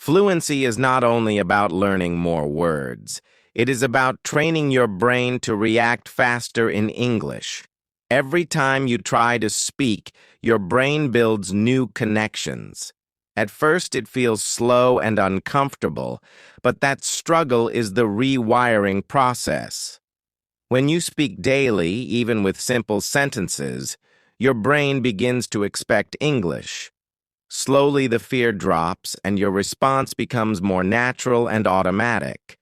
Fluency is not only about learning more words. It is about training your brain to react faster in English. Every time you try to speak, your brain builds new connections. At first, it feels slow and uncomfortable, but that struggle is the rewiring process. When you speak daily, even with simple sentences, your brain begins to expect English. Slowly, the fear drops, and your response becomes more natural and automatic.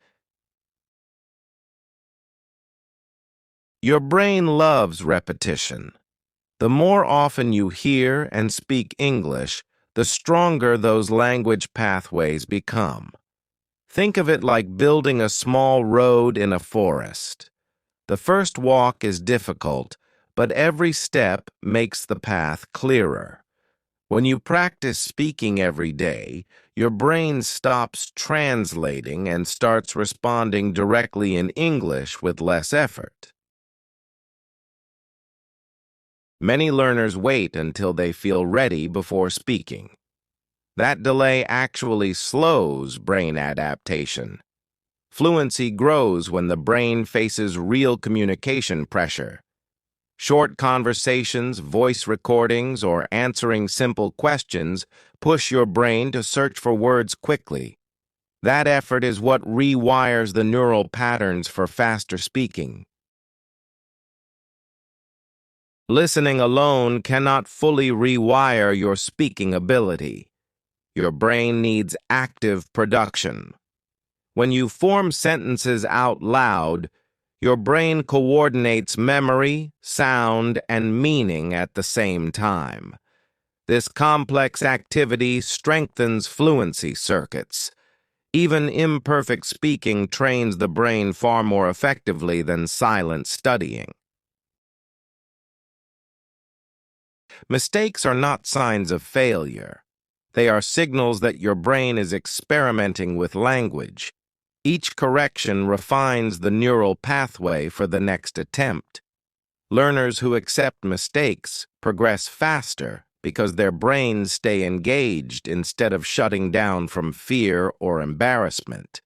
Your brain loves repetition. The more often you hear and speak English, the stronger those language pathways become. Think of it like building a small road in a forest. The first walk is difficult, but every step makes the path clearer. When you practice speaking every day, your brain stops translating and starts responding directly in English with less effort. Many learners wait until they feel ready before speaking. That delay actually slows brain adaptation. Fluency grows when the brain faces real communication pressure. Short conversations, voice recordings, or answering simple questions push your brain to search for words quickly. That effort is what rewires the neural patterns for faster speaking. Listening alone cannot fully rewire your speaking ability. Your brain needs active production. When you form sentences out loud, your brain coordinates memory, sound, and meaning at the same time. This complex activity strengthens fluency circuits. Even imperfect speaking trains the brain far more effectively than silent studying. Mistakes are not signs of failure. They are signals that your brain is experimenting with language. Each correction refines the neural pathway for the next attempt. Learners who accept mistakes progress faster because their brains stay engaged instead of shutting down from fear or embarrassment.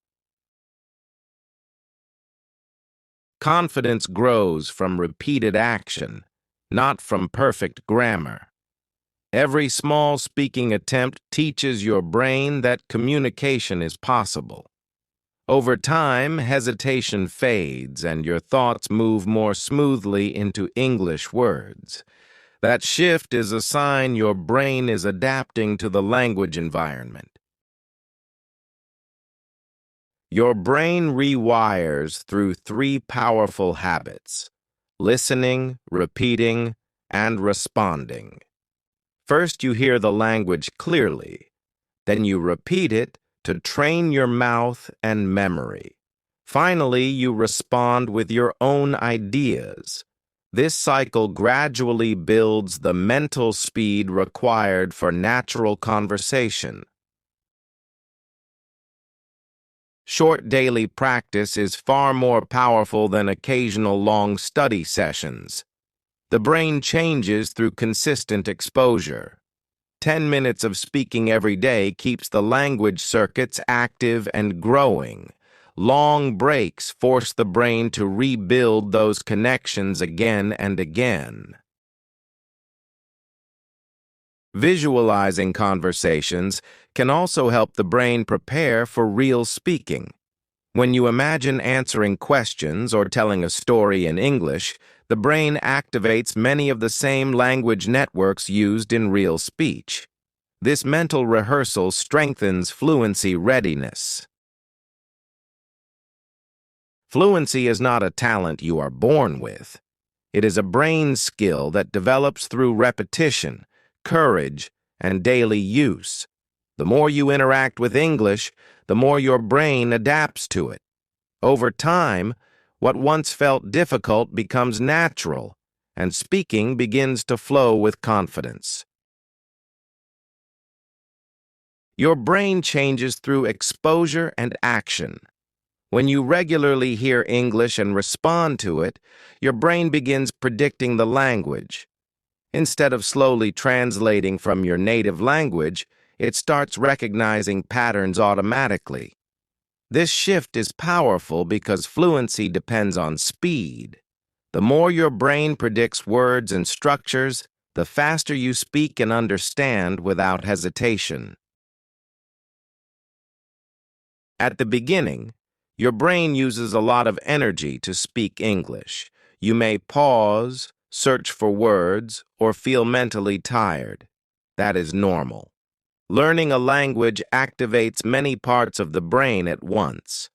Confidence grows from repeated action, not from perfect grammar. Every small speaking attempt teaches your brain that communication is possible. Over time, hesitation fades and your thoughts move more smoothly into English words. That shift is a sign your brain is adapting to the language environment. Your brain rewires through 3 powerful habits: listening, repeating, and responding. First, you hear the language clearly. Then you repeat it to train your mouth and memory. Finally, you respond with your own ideas. This cycle gradually builds the mental speed required for natural conversation. Short daily practice is far more powerful than occasional long study sessions. The brain changes through consistent exposure. 10 minutes of speaking every day keeps the language circuits active and growing. Long breaks force the brain to rebuild those connections again and again. Visualizing conversations can also help the brain prepare for real speaking. When you imagine answering questions or telling a story in English, the brain activates many of the same language networks used in real speech. This mental rehearsal strengthens fluency readiness. Fluency is not a talent you are born with. It is a brain skill that develops through repetition, courage, and daily use. The more you interact with English, the more your brain adapts to it. Over time, what once felt difficult becomes natural, and speaking begins to flow with confidence. Your brain changes through exposure and action. When you regularly hear English and respond to it, your brain begins predicting the language. Instead of slowly translating from your native language, it starts recognizing patterns automatically. This shift is powerful because fluency depends on speed. The more your brain predicts words and structures, the faster you speak and understand without hesitation. At the beginning, your brain uses a lot of energy to speak English. You may pause, search for words, or feel mentally tired. That is normal. Learning a language activates many parts of the brain at once.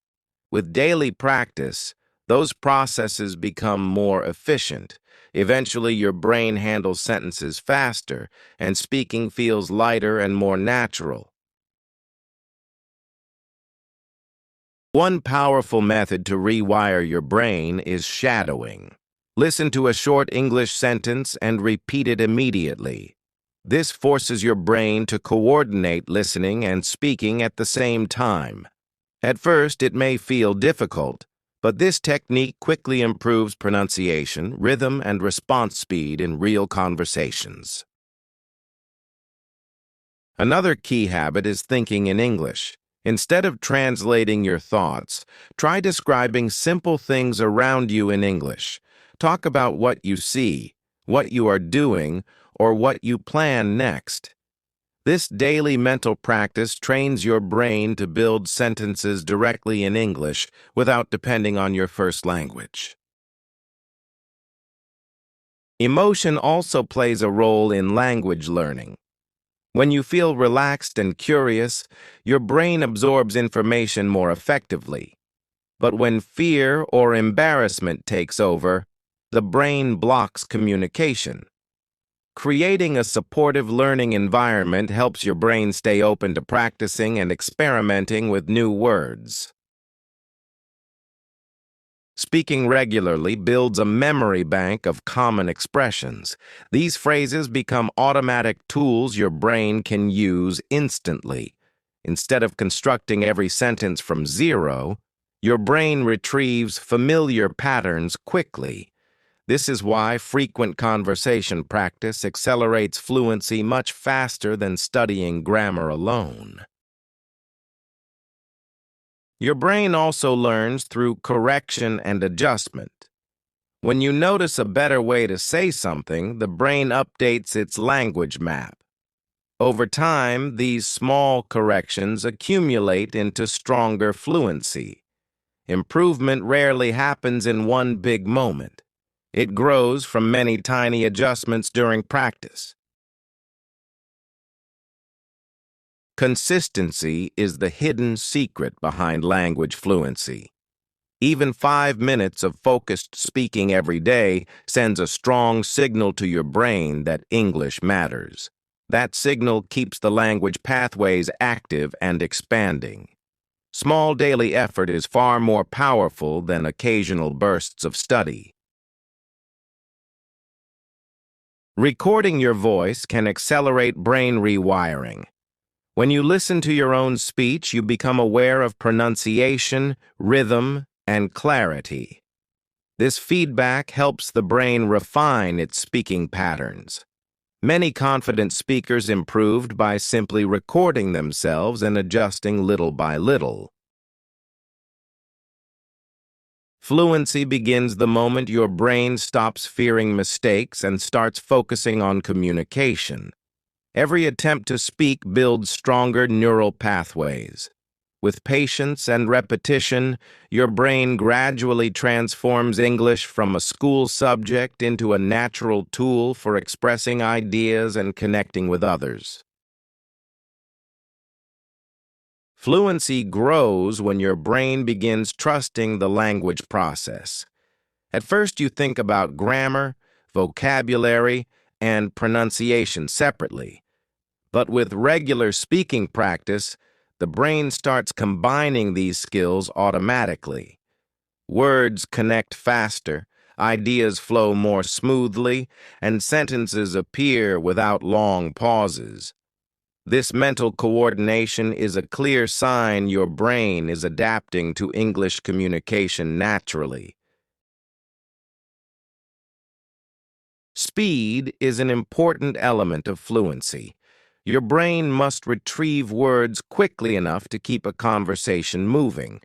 With daily practice, those processes become more efficient. Eventually, your brain handles sentences faster, and speaking feels lighter and more natural. One powerful method to rewire your brain is shadowing. Listen to a short English sentence and repeat it immediately. This forces your brain to coordinate listening and speaking at the same time. At first, it may feel difficult, but this technique quickly improves pronunciation, rhythm, and response speed in real conversations. Another key habit is thinking in English. Instead of translating your thoughts, try describing simple things around you in English. Talk about what you see, what you are doing, or what you plan next. This daily mental practice trains your brain to build sentences directly in English without depending on your first language. Emotion also plays a role in language learning. When you feel relaxed and curious, your brain absorbs information more effectively. But when fear or embarrassment takes over, the brain blocks communication. Creating a supportive learning environment helps your brain stay open to practicing and experimenting with new words. Speaking regularly builds a memory bank of common expressions. These phrases become automatic tools your brain can use instantly. Instead of constructing every sentence from zero, your brain retrieves familiar patterns quickly. This is why frequent conversation practice accelerates fluency much faster than studying grammar alone. Your brain also learns through correction and adjustment. When you notice a better way to say something, the brain updates its language map. Over time, these small corrections accumulate into stronger fluency. Improvement rarely happens in one big moment. It grows from many tiny adjustments during practice. Consistency is the hidden secret behind language fluency. Even 5 minutes of focused speaking every day sends a strong signal to your brain that English matters. That signal keeps the language pathways active and expanding. Small daily effort is far more powerful than occasional bursts of study. Recording your voice can accelerate brain rewiring. When you listen to your own speech, you become aware of pronunciation, rhythm, and clarity. This feedback helps the brain refine its speaking patterns. Many confident speakers improved by simply recording themselves and adjusting little by little. Fluency begins the moment your brain stops fearing mistakes and starts focusing on communication. Every attempt to speak builds stronger neural pathways. With patience and repetition, your brain gradually transforms English from a school subject into a natural tool for expressing ideas and connecting with others. Fluency grows when your brain begins trusting the language process. At first, you think about grammar, vocabulary, and pronunciation separately. But with regular speaking practice, the brain starts combining these skills automatically. Words connect faster, ideas flow more smoothly, and sentences appear without long pauses. This mental coordination is a clear sign your brain is adapting to English communication naturally. Speed is an important element of fluency. Your brain must retrieve words quickly enough to keep a conversation moving.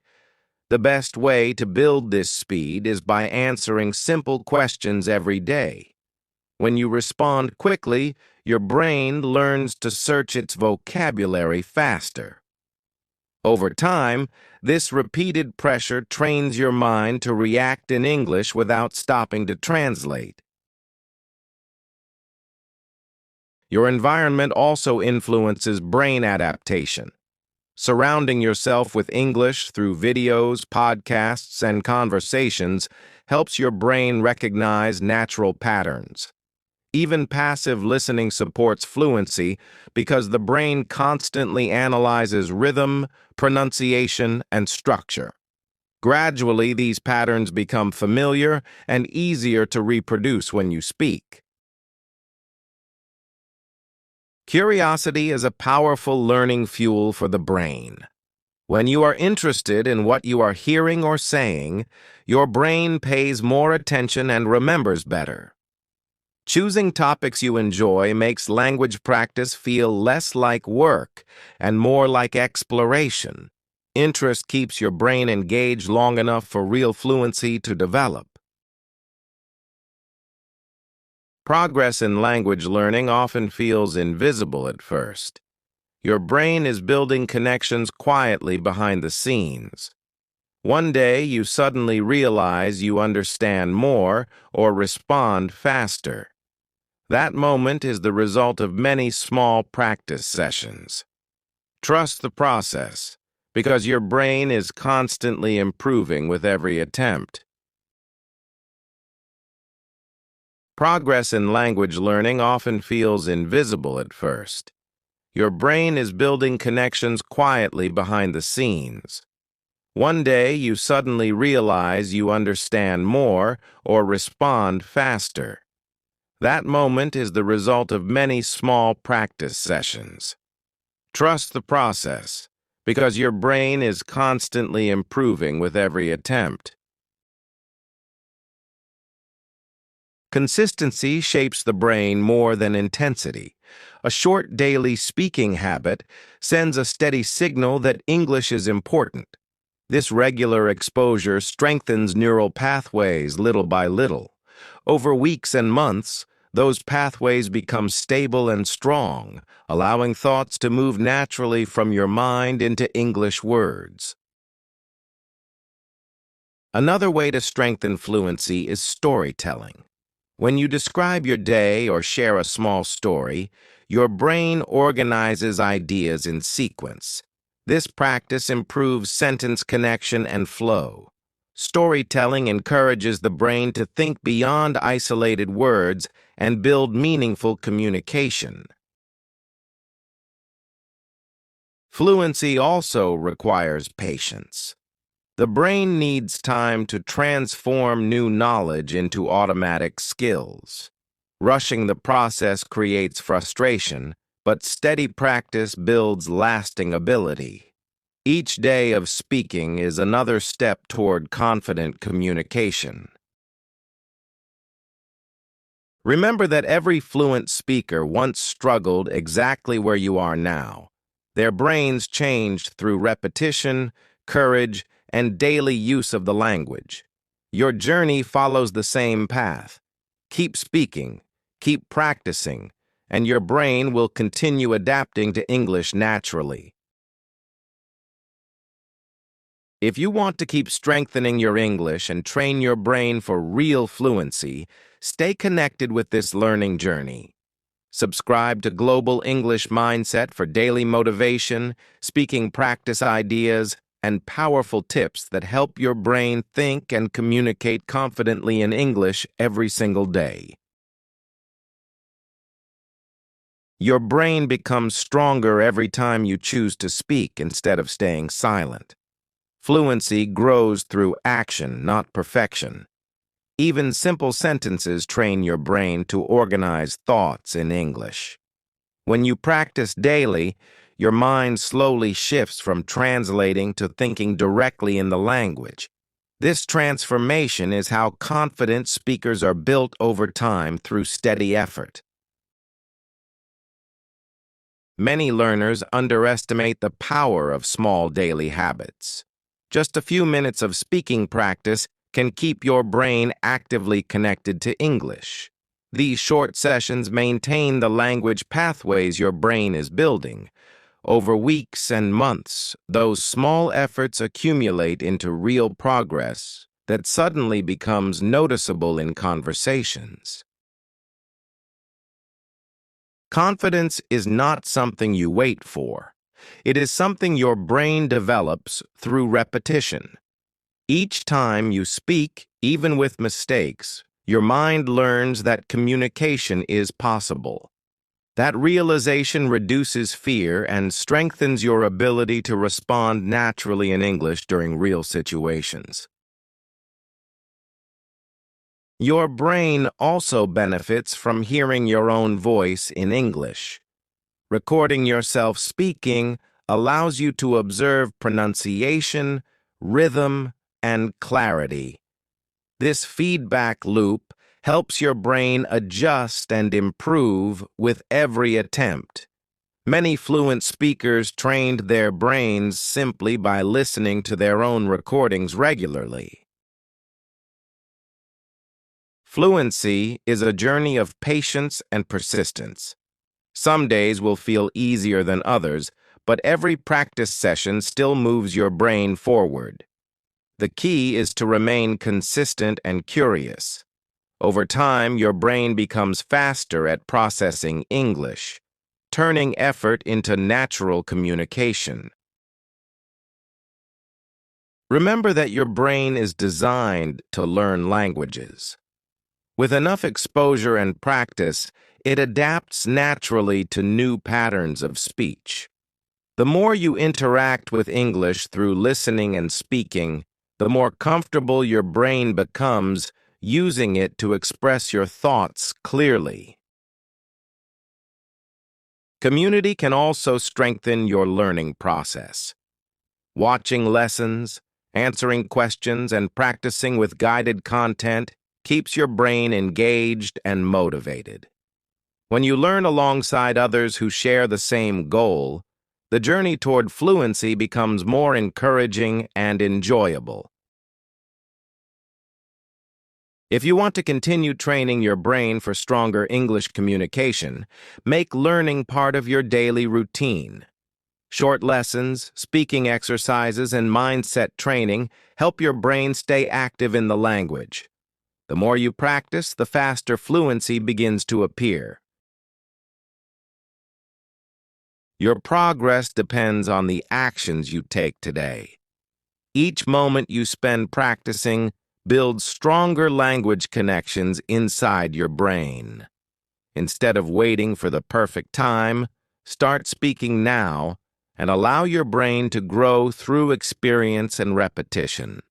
The best way to build this speed is by answering simple questions every day. When you respond quickly, your brain learns to search its vocabulary faster. Over time, this repeated pressure trains your mind to react in English without stopping to translate. Your environment also influences brain adaptation. Surrounding yourself with English through videos, podcasts, and conversations helps your brain recognize natural patterns. Even passive listening supports fluency because the brain constantly analyzes rhythm, pronunciation, and structure. Gradually, these patterns become familiar and easier to reproduce when you speak. Curiosity is a powerful learning fuel for the brain. When you are interested in what you are hearing or saying, your brain pays more attention and remembers better. Choosing topics you enjoy makes language practice feel less like work and more like exploration. Interest keeps your brain engaged long enough for real fluency to develop. Progress in language learning often feels invisible at first. Your brain is building connections quietly behind the scenes. One day, you suddenly realize you understand more or respond faster. That moment is the result of many small practice sessions. Trust the process, because your brain is constantly improving with every attempt. Progress in language learning often feels invisible at first. Your brain is building connections quietly behind the scenes. One day, you suddenly realize you understand more or respond faster. That moment is the result of many small practice sessions. Trust the process, because your brain is constantly improving with every attempt. Consistency shapes the brain more than intensity. A short daily speaking habit sends a steady signal that English is important. This regular exposure strengthens neural pathways little by little. Over weeks and months, those pathways become stable and strong, allowing thoughts to move naturally from your mind into English words. Another way to strengthen fluency is storytelling. When you describe your day or share a small story, your brain organizes ideas in sequence. This practice improves sentence connection and flow. Storytelling encourages the brain to think beyond isolated words and build meaningful communication. Fluency also requires patience. The brain needs time to transform new knowledge into automatic skills. Rushing the process creates frustration, but steady practice builds lasting ability. Each day of speaking is another step toward confident communication. Remember that every fluent speaker once struggled exactly where you are now. Their brains changed through repetition, courage, and daily use of the language. Your journey follows the same path. Keep speaking, keep practicing, and your brain will continue adapting to English naturally. If you want to keep strengthening your English and train your brain for real fluency, stay connected with this learning journey. Subscribe to Global English Mindset for daily motivation, speaking practice ideas, and powerful tips that help your brain think and communicate confidently in English every single day. Your brain becomes stronger every time you choose to speak instead of staying silent. Fluency grows through action, not perfection. Even simple sentences train your brain to organize thoughts in English. When you practice daily, your mind slowly shifts from translating to thinking directly in the language. This transformation is how confident speakers are built over time through steady effort. Many learners underestimate the power of small daily habits. Just a few minutes of speaking practice can keep your brain actively connected to English. These short sessions maintain the language pathways your brain is building. Over weeks and months, those small efforts accumulate into real progress that suddenly becomes noticeable in conversations. Confidence is not something you wait for. It is something your brain develops through repetition. Each time you speak, even with mistakes, your mind learns that communication is possible. That realization reduces fear and strengthens your ability to respond naturally in English during real situations. Your brain also benefits from hearing your own voice in English. Recording yourself speaking allows you to observe pronunciation, rhythm, and clarity. This feedback loop helps your brain adjust and improve with every attempt. Many fluent speakers trained their brains simply by listening to their own recordings regularly. Fluency is a journey of patience and persistence. Some days will feel easier than others, but every practice session still moves your brain forward. The key is to remain consistent and curious. Over time, your brain becomes faster at processing English, turning effort into natural communication. Remember that your brain is designed to learn languages. With enough exposure and practice, it adapts naturally to new patterns of speech. The more you interact with English through listening and speaking, the more comfortable your brain becomes using it to express your thoughts clearly. Community can also strengthen your learning process. Watching lessons, answering questions, and practicing with guided content keeps your brain engaged and motivated. When you learn alongside others who share the same goal, the journey toward fluency becomes more encouraging and enjoyable. If you want to continue training your brain for stronger English communication, make learning part of your daily routine. Short lessons, speaking exercises, and mindset training help your brain stay active in the language. The more you practice, the faster fluency begins to appear. Your progress depends on the actions you take today. Each moment you spend practicing builds stronger language connections inside your brain. Instead of waiting for the perfect time, start speaking now and allow your brain to grow through experience and repetition.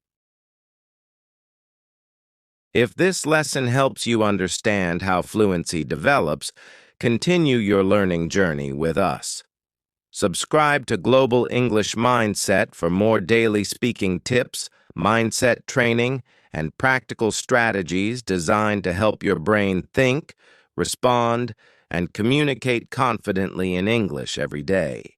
If this lesson helps you understand how fluency develops, continue your learning journey with us. Subscribe to Global English Mindset for more daily speaking tips, mindset training, and practical strategies designed to help your brain think, respond, and communicate confidently in English every day.